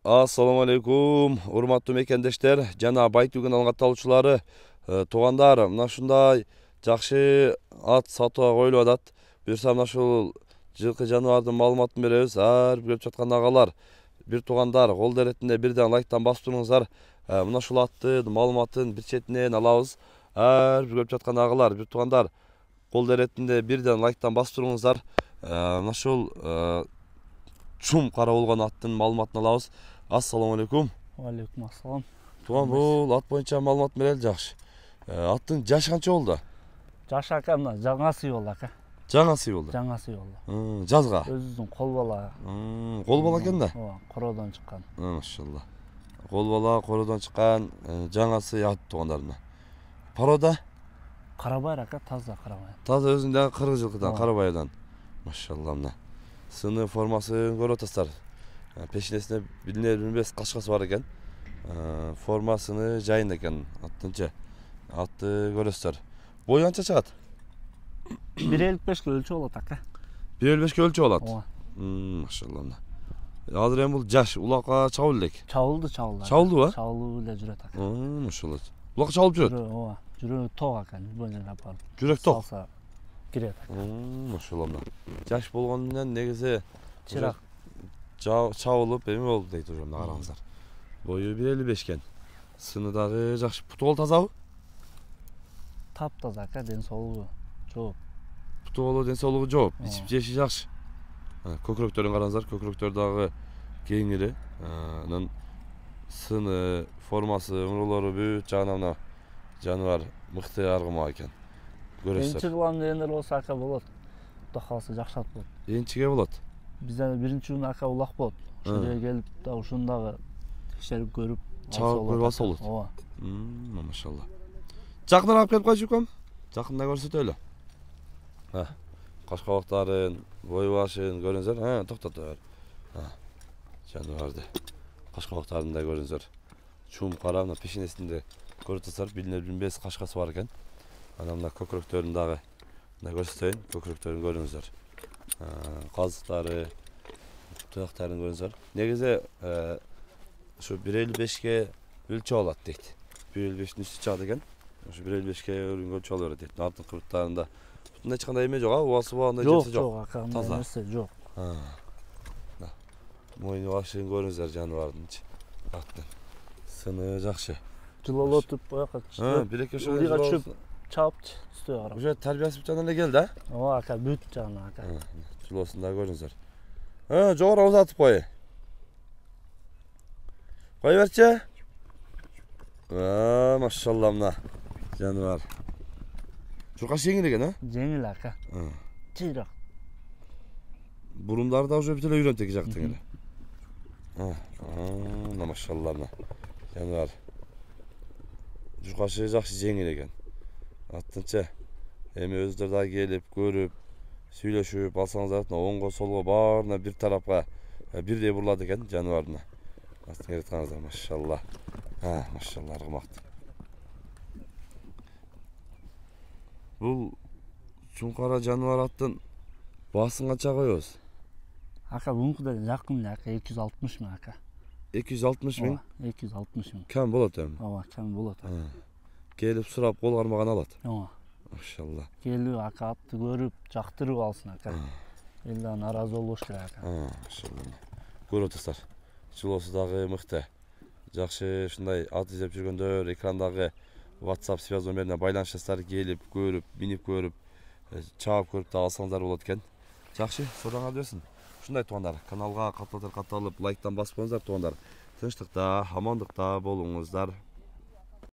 Assalamu alaikum, урматтуу мекендештер жана Байтүгүн алгатталуучулары, туугандар, мына ушундай жакшы ат сатууга коюлуп атат. Буюрса мына ушул жылкы жаныбардын маалыматын беребиз. Ар бир көрүп жаткан агалар, бир туугандар кол деретинде бирден лайктан басып туруңуздар. Мына ушул аттын маалыматын бир четинен алабыз. Ар бир көрүп жаткан агалар, бир туугандар кол деретинде бирден лайктан басып туруңуздар. Мына ушул чум кара болгон аттын маалыматын алабыз. Assalamu alaikum. Алейкум ассалам. Туган, бул ат боюнча маалымат берели, жакшы. Аттын жашы канча болду? Жашы ака мына жаңа сый болду ака. Жаңа сый болду. Жаңа сый болду. Жазга. Өзүбүздүн кол бала. Кол бала экен да. Ооба, кородон чыккан. Машалла. Кол бала, кородон чыккан, жаңа сый ат туугандарына. Порода? Карабайыр ака, таза карабайыр. Таза өзүндө кыргыз жылкыдан, карабайырдан. Машалла мына. Сыны формасын көрүп атасыздар. Пешинесине билинер-билинбес кашкасы бар экен. Формасыны жайында экен аттынчы. Атты көрөсүздөр. Бою канча чыгат? 1.55 өлчө болот ака. 1.55 өлчө болот. Ооба. Машалла мына. Азыр эми бул жаш улакка чабыл элек. Чабылды. Чабылдыбы? Чабылып эле жүрөт ака. Машалла. Улакка чабылып жүрөт. Ооба. Жүрөгү ток ака, бөлүнүп апарып. Жүрөк ток. Салса кирет ака. Машалла мына. Жаш болгону менен негизи Чырак чабылып эми болду дейт уже мына караңыздар. Бою 1.55 экен. Сыны дагы жакшы. Путу тазабы? Таптаза ака, ден соолугу жооп. Путу ден соолугу жооп. Ичип жеши жакшы. Көкүрөктөрүн караңыздар. Көкүрөктөр дагы кеңири. Анан сыны, формасы, умурлору бүт жагынан мына жаныбар мыкты аргымак экен. Көрөсүздөр. Энчи кылам дегендер болсо ака болот. Кудай кааласа жакшы ат болот. Энчиге болот. Бизде биринчи күнү ака улак болот. Ошол жерге келип да ушундагы текшерип көрүп чабып көрүп алса болот. Ооба. Машалла. Жакындан алып келип койчу укам. Жакында көрсөтөлү. Каш кабактарын, бой башын көрүңүздөр. Токтотор. Жаныбарды. Каш кабактарын да көрүңүздөр. Чум кара, мына пешинесинде көрүп атасыздар, билинер-билинбес кашкасы бар экен. Анан мына көкүрөктөрүн дагы мына көрсөтөйүн. Көкүрөктөрүн көрүңүздөр. Казыктары, туяктарын көрүңүздөр. Негизи ушу 1.55ке өлчө алат дейт. 1.55'ин үстү чыгат экен. Ушу 1.55ке өлчө ала берет дейт. Аттын кырыктарында бутунда эч кандай эме жок, убасы бар, андай нерсе жок. Жок ака, андай нерсе жок. Мойну башын көрүңүздөр жаныбардынчы. Аттын сыны жакшы. Жылолотуп бояка. Бир-эки ошо чөп чаап үстүгө карап. Уже тарбиясы жагынан эле келди, Ооба ака, бүт жагынан ака. Жылоосун да көрүңүздөр. Жогору узатып кой. Кой берчи. Машалла мына жаныбар. Журкаш жеңил экен, Жеңил ака. Чыйрак. Бурундары да уже бүт эле үйрөнтүк жактың эле. Мына машалла мына жаныбар. Журкашы жакшы жеңил экен. Аттынча эми өздөрү да келип көрүп, сүйлөшүп алсаңыздар, оңго солго баарына бир тарапка бирдей бурулат экен жаныбарына. Астын керетканыңыздар, машалла. Машалла аргымакты. Бул чуңкара жаныбар аттын баасын канча коебуз? Ака бүгүнкүдө жакын эле ака, 260 миң ака. 260 миң? 260 миң. Кем болот эми? Ооба, кем болот. Келип сурап кол кармаган алат. Ооба. Машалла. Келип ака атты көрүп, жактырып алсын ака. Элде наразы болбош керек ака. Машалла. Көрүп атасыздар. Жылоосу дагы мыкты. Жакшы ушундай ат издеп жүргөндөр экрандагы WhatsApp связь номерине байланышасыздар, келип көрүп, минип көрүп, чаап көрүп да алсаңыздар болот экен. Жакшы, содаңар берсин. Ушундай туугандар, каналга катталып лайктан басып коюңуздар туугандар. Тынчтыкта, амандыкта болуңуздар.